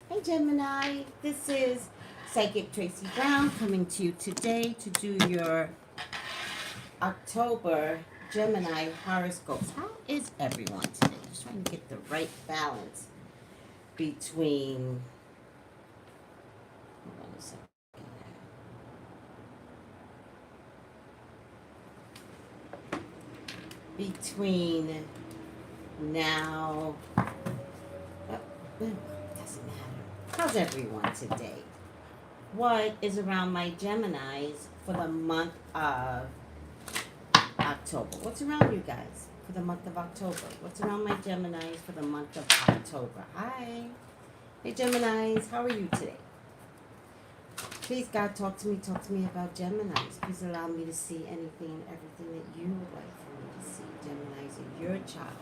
Hey Gemini, this is Psychic Tracey Brown coming to you today to do your October Gemini horoscopes. How is everyone today? Just trying to get the right balance between, hold on a second, between now, doesn't matter. How's everyone today? What is around my Geminis for the month of October? What's around you guys for the month of October? What's around my Geminis for the month of October? Hi. Hey Geminis, how are you today? Please God, talk to me about Geminis. Please allow me to see anything and everything that you would like for me to see. Geminis are your child.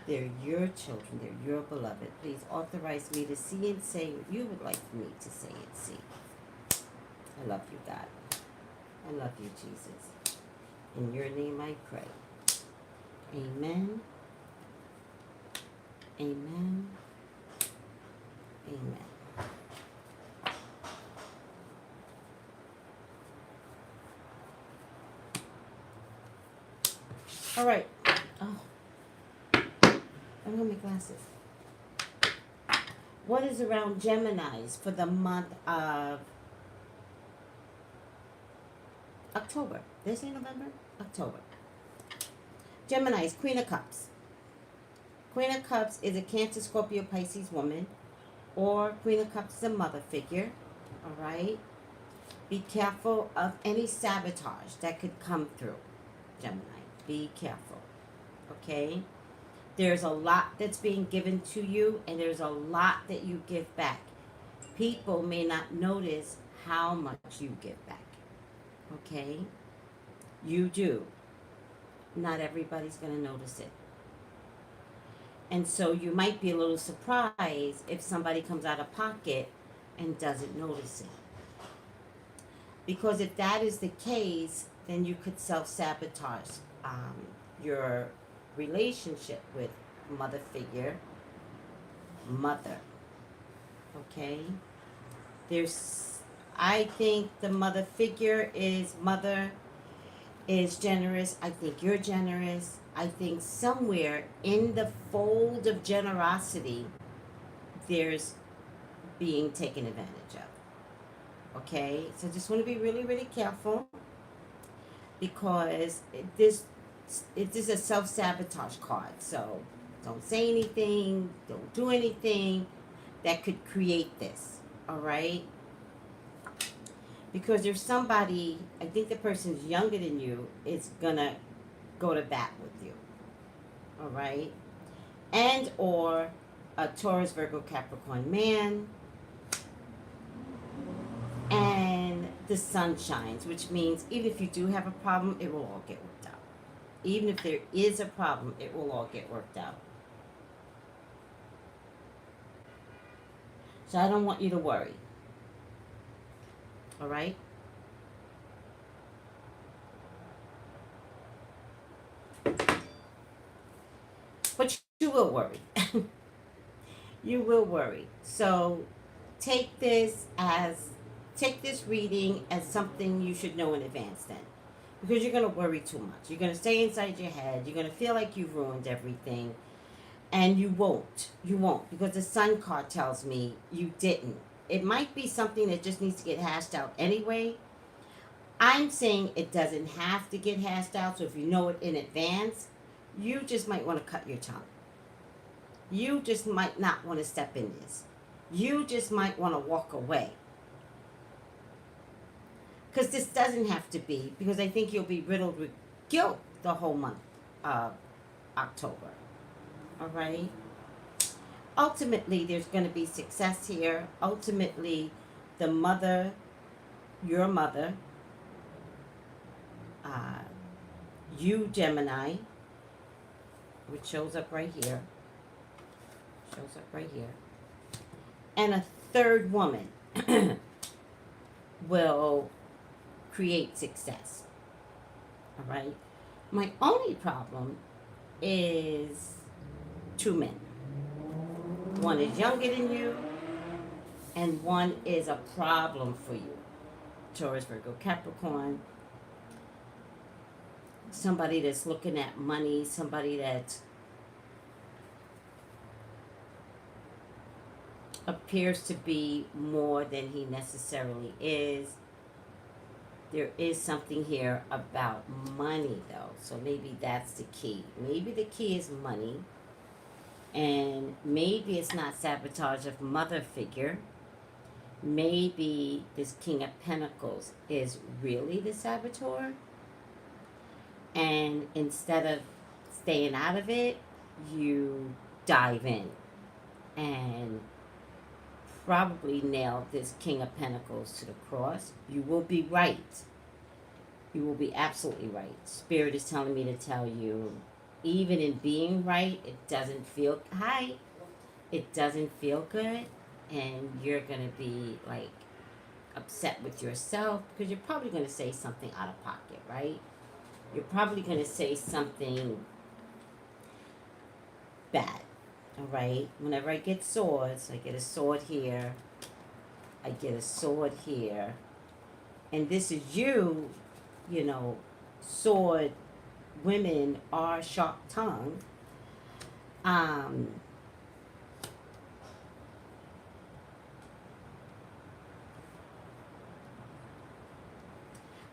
They're your children. They're your beloved. Please authorize me to see and say what you would like for me to say and see. I love you, God. I love you, Jesus. In your name I pray. Amen. Amen. Amen. All right. Oh, I don't have my glasses. What is around Geminis for the month of October? Did I say November? October. Geminis, Queen of Cups. Queen of Cups is a Cancer, Scorpio, Pisces woman. Or Queen of Cups is a mother figure. All right. Be careful of any sabotage that could come through, Gemini. Be careful. Okay? There's a lot that's being given to you, and there's a lot that you give back. People may not notice how much you give back. Okay? You do. Not everybody's going to notice it. And so you might be a little surprised if somebody comes out of pocket and doesn't notice it. Because if that is the case, then you could self-sabotage your relationship with mother figure, mother. Okay? I think the mother figure is mother is generous. I think you're generous. I think somewhere in the fold of generosity, there's being taken advantage of. Okay? So just want to be really, really careful because this is a self-sabotage card. So don't say anything, don't do anything that could create this. All right? Because there's somebody, I think the person's younger than you, is gonna go to bat with you. All right? And or a Taurus, Virgo, Capricorn man. And the sun shines, which means even if you do have a problem, it will all get worked out. Even if there is a problem, it will all get worked out. So I don't want you to worry. All right? But you will worry. You will worry. So take this reading as something you should know in advance then. Because you're going to worry too much. You're going to stay inside your head. You're going to feel like you've ruined everything. And you won't. You won't. Because the sun card tells me you didn't. It might be something that just needs to get hashed out anyway. I'm saying it doesn't have to get hashed out. So if you know it in advance, you just might want to cut your tongue. You just might not want to step in this. You just might want to walk away. Because this doesn't have to be, because I think you'll be riddled with guilt the whole month of October. All right? Ultimately, there's going to be success here. Ultimately, the mother, your mother, you, Gemini, which shows up right here, and a third woman will create success. All right? My only problem is two men. One is younger than you, and one is a problem for you. Taurus, Virgo, Capricorn. Somebody that's looking at money, somebody that appears to be more than he necessarily is. There is something here about money, though. So maybe that's the key. Maybe the key is money. And maybe it's not sabotage of mother figure. Maybe this King of Pentacles is really the saboteur. And instead of staying out of it, you dive in and probably nail this King of Pentacles to the cross. You will be right. You will be absolutely right. Spirit is telling me to tell you, even in being right, it doesn't feel, it doesn't feel good. And you're going to be like upset with yourself because you're probably going to say something out of pocket, right? You're probably going to say something bad. All right, whenever I get swords, I get a sword here, I get a sword here, and this is you, you know, sword women are sharp-tongued.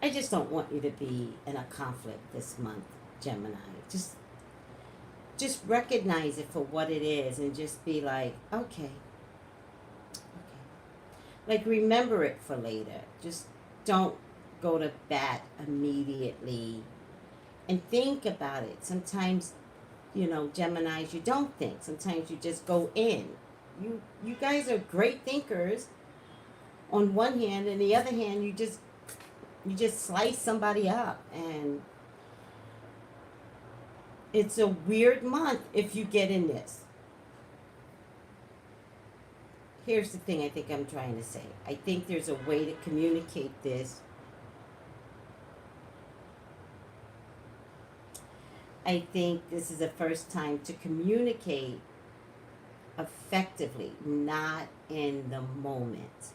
I just don't want you to be in a conflict this month, Gemini. Just recognize it for what it is and just be like, okay. Like, remember it for later. Just don't go to bat immediately and think about it. Sometimes, you know, Geminis, you don't think. Sometimes you just go in. You guys are great thinkers on one hand, and the other hand, you just slice somebody up, and it's a weird month if you get in this. Here's the thing I think I'm trying to say. I think there's a way to communicate this. I think this is the first time to communicate effectively, not in the moment.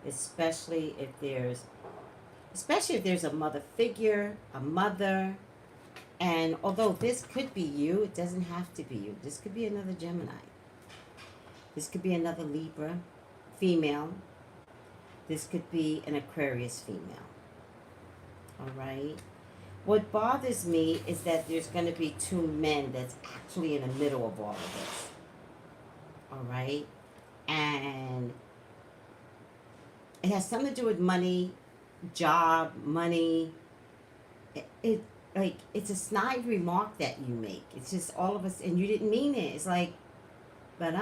Especially if there's a mother figure, a mother. And although this could be you, it doesn't have to be you. This could be another Gemini. This could be another Libra female. This could be an Aquarius female. All right? What bothers me is that there's going to be two men that's actually in the middle of all of this. All right? And it has something to do with money, job, money. It's a snide remark that you make. It's just all of us, and you didn't mean it. It's like, but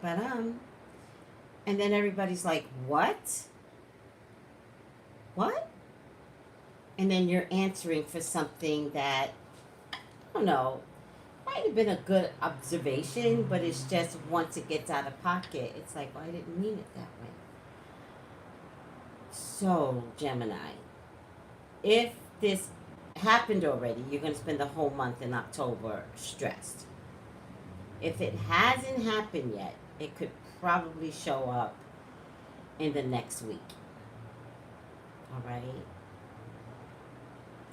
and then everybody's like, what? And then you're answering for something that, I don't know, might have been a good observation, but it's just once it gets out of pocket, it's like, well, I didn't mean it that way. So, Gemini, if this happened already, you're going to spend the whole month in October stressed. If it hasn't happened yet, it could probably show up in the next week. All right?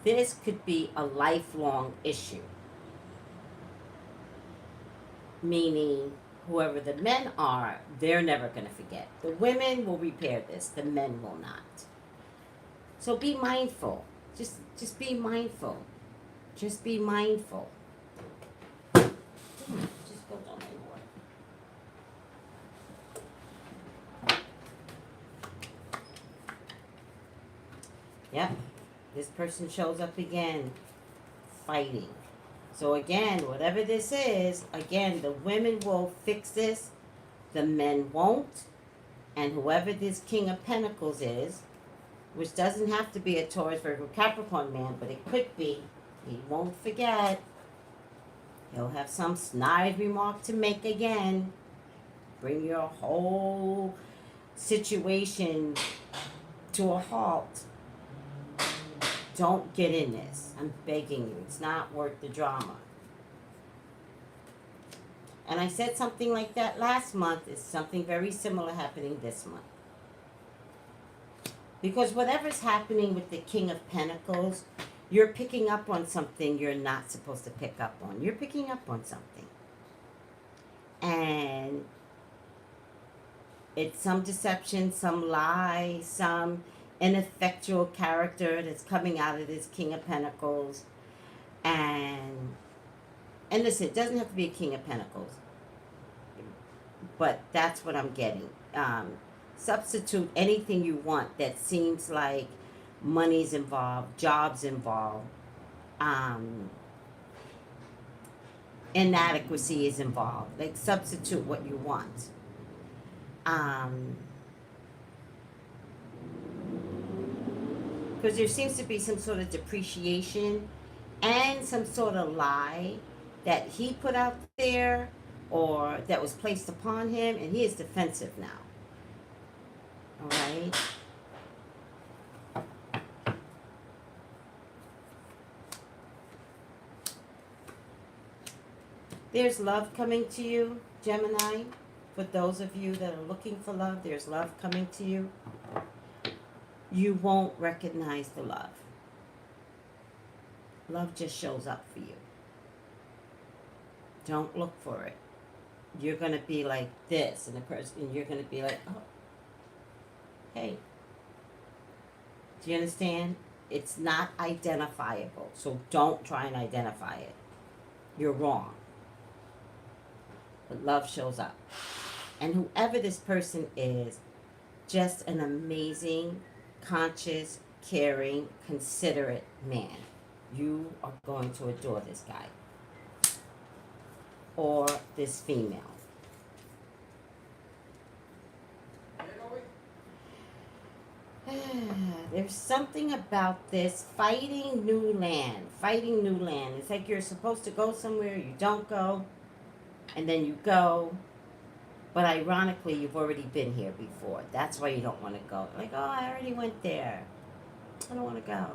This could be a lifelong issue. Meaning, whoever the men are, they're never going to forget. The women will repair this. The men will not. So be mindful. Just be mindful. Just be mindful. Just go down my water. Yep. This person shows up again, fighting. So again, whatever this is, again, the women will fix this. The men won't. And whoever this King of Pentacles is, which doesn't have to be a Taurus, Virgo, Capricorn man, but it could be. He won't forget. He'll have some snide remark to make again. Bring your whole situation to a halt. Don't get in this. I'm begging you. It's not worth the drama. And I said something like that last month. It's something very similar happening this month. Because whatever's happening with the King of Pentacles, you're picking up on something you're not supposed to pick up on. You're picking up on something. And it's some deception, some lie, some ineffectual character that's coming out of this King of Pentacles. And listen, it doesn't have to be a King of Pentacles. But that's what I'm getting. Substitute anything you want that seems like money's involved, jobs involved, inadequacy is involved. Like, substitute what you want. Because there seems to be some sort of depreciation and some sort of lie that he put out there or that was placed upon him, and he is defensive now. All right? There's love coming to you, Gemini. For those of you that are looking for love, there's love coming to you. You won't recognize the love. Love just shows up for you. Don't look for it. You're going to be like this, and you're going to be like, oh, hey. Do you understand? It's not identifiable, so don't try and identify it. You're wrong. But love shows up. And whoever this person is, just an amazing, conscious, caring, considerate man. You are going to adore this guy. Or this female. There's something about this fighting new land. Fighting new land. It's like you're supposed to go somewhere, you don't go, and then you go. But ironically, you've already been here before. That's why you don't want to go. Like, oh, I already went there. I don't want to go.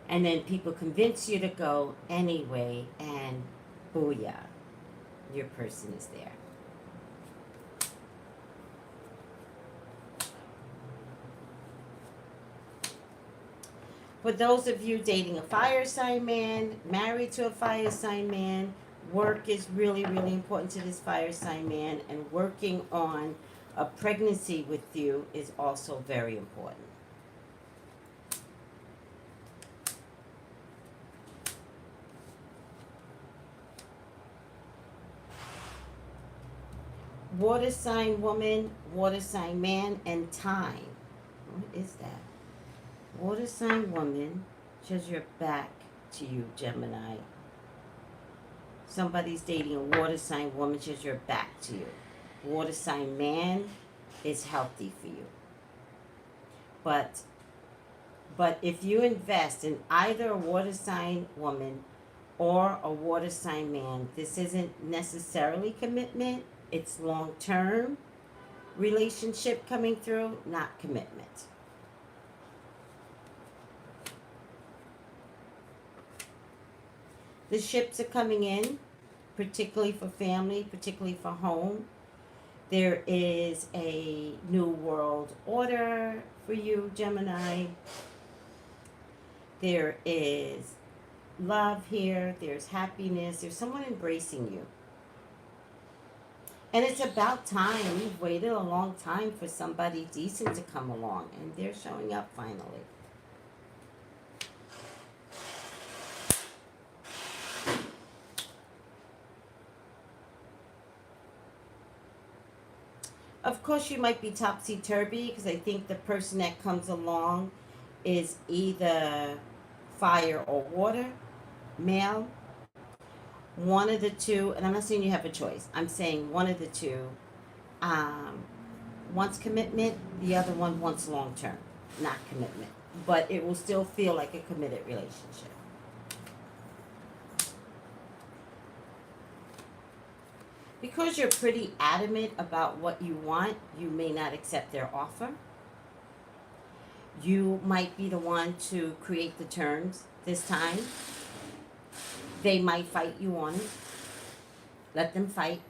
And then people convince you to go anyway, and booyah, your person is there. For those of you dating a fire sign man, married to a fire sign man, work is really, really important to this fire sign man, and working on a pregnancy with you is also very important. Water sign woman, water sign man, and time. What is that? Water sign woman shows your back to you, Gemini. Somebody's dating a water sign woman, shows your back to you. Water sign man is healthy for you. But if you invest in either a water sign woman or a water sign man, this isn't necessarily commitment. It's long-term relationship coming through, not commitment. The ships are coming in, particularly for family, particularly for home. There is a new world order for you, Gemini. There is love here. There's happiness. There's someone embracing you. And it's about time. You've waited a long time for somebody decent to come along, and they're showing up finally. Of course, you might be topsy-turvy, because I think the person that comes along is either fire or water, male. One of the two, and I'm not saying you have a choice. I'm saying one of the two wants commitment. The other one wants long-term, not commitment. But it will still feel like a committed relationship. Because you're pretty adamant about what you want, you may not accept their offer. You might be the one to create the terms this time. They might fight you on it. Let them fight.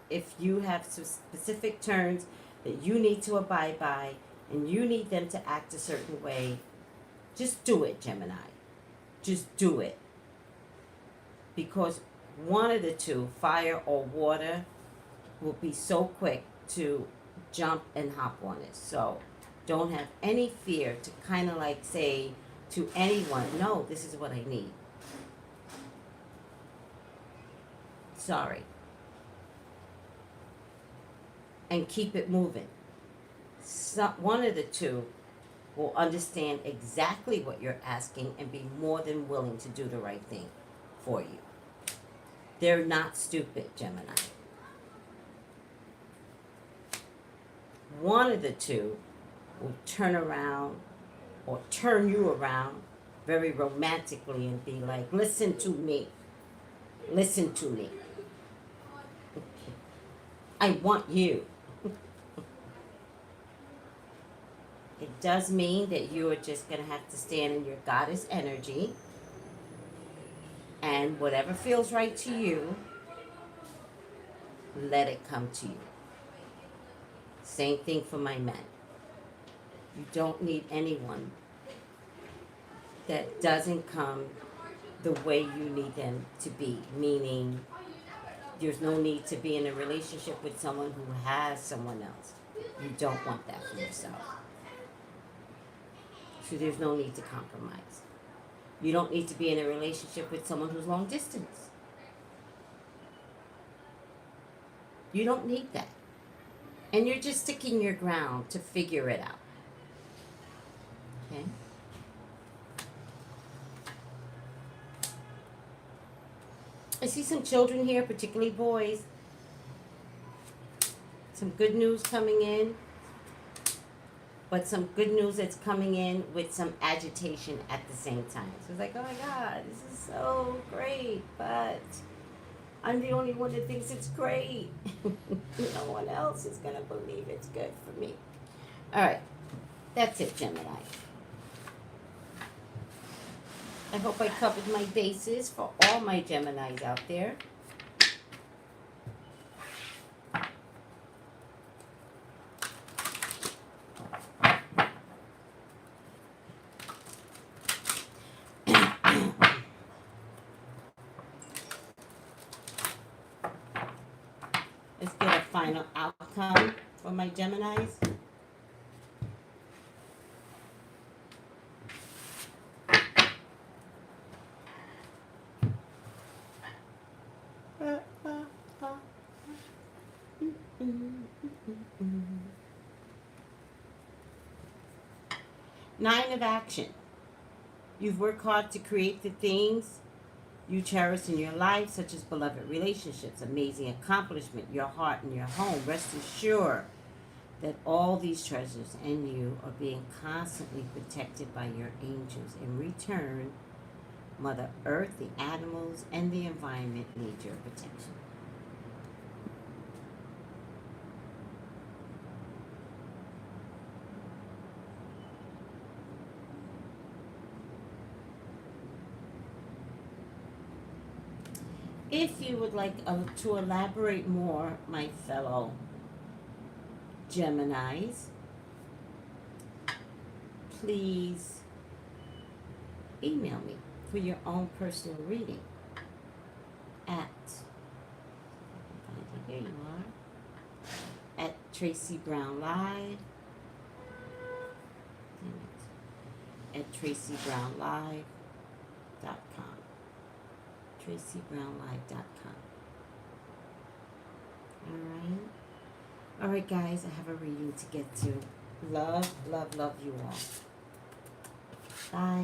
If you have some specific terms that you need to abide by and you need them to act a certain way, just do it, Gemini. Just do it. Because one of the two, fire or water, will be so quick to jump and hop on it. So don't have any fear to kind of like say to anyone, no, this is what I need. Sorry. And keep it moving. One of the two will understand exactly what you're asking and be more than willing to do the right thing for you. They're not stupid, Gemini. One of the two will turn around or turn you around very romantically and be like, listen to me. Listen to me. I want you. It does mean that you are just going to have to stand in your goddess energy. And whatever feels right to you, let it come to you. Same thing for my men. You don't need anyone that doesn't come the way you need them to be. Meaning, there's no need to be in a relationship with someone who has someone else. You don't want that for yourself. So there's no need to compromise. You don't need to be in a relationship with someone who's long distance. You don't need that. And you're just sticking your ground to figure it out. Okay? I see some children here, particularly boys. Some good news coming in. But some good news that's coming in with some agitation at the same time. So it's like, oh my God, this is so great, but I'm the only one that thinks it's great. No one else is going to believe it's good for me. All right, that's it, Gemini. I hope I covered my bases for all my Geminis out there. Let's get a final outcome for my Geminis. Nine of action. You've worked hard to create the things you cherish in your life, such as beloved relationships, amazing accomplishment, your heart and your home. Rest assured that all these treasures and you are being constantly protected by your angels. In return, Mother Earth, the animals, and the environment need your protection. If you would like to elaborate more, my fellow Geminis, please email me for your own personal reading at, here you are, at Traceybrownlive, at Traceybrownlive.com. Traceybrownlive.com. All right, guys, I have a reading to get to. Love, love, love you all. Bye.